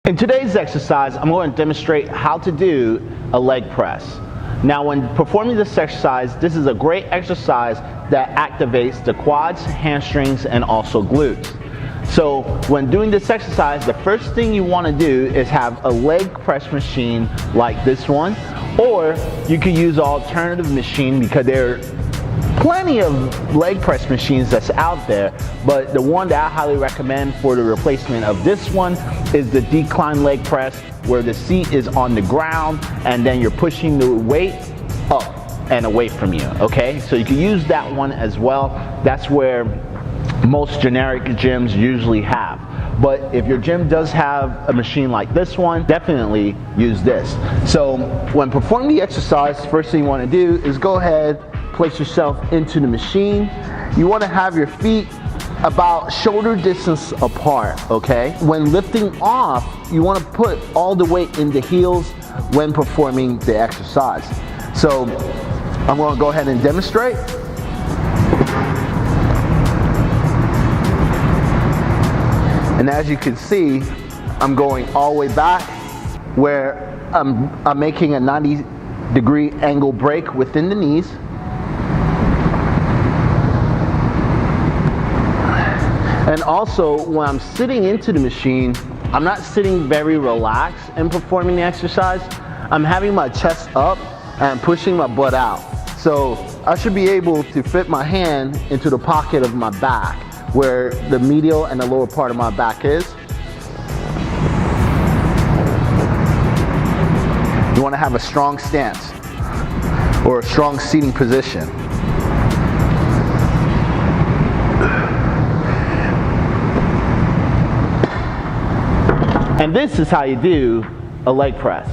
In today's exercise, I'm going to demonstrate how to do a leg press. Now, when performing this exercise, this is a great exercise that activates the quads, hamstrings, and also glutes. So when doing this exercise, the first thing you want to do is have a leg press machine like this one, or you could use an alternative machine because there are plenty of leg press machines that's out there, but the one that I highly recommend for the replacement of this one is the decline leg press, where the seat is on the ground and then you're pushing the weight up and away from you, okay? So you can use that one as well. That's where most generic gyms usually have. But if your gym does have a machine like this one, definitely use this. So when performing the exercise, first thing you want to do is go ahead, place yourself into the machine. You want to have your feet about shoulder distance apart, okay? When lifting off, you want to put all the weight in the heels when performing the exercise. So I'm going to go ahead and demonstrate. And as you can see, I'm going all the way back where I'm making a 90-degree angle break within the knees. And also, when I'm sitting into the machine, I'm not sitting very relaxed in performing the exercise. I'm having my chest up and pushing my butt out. So I should be able to fit my hand into the pocket of my back, where the medial and the lower part of my back is. You want to have a strong stance or a strong seating position. And this is how you do a leg press.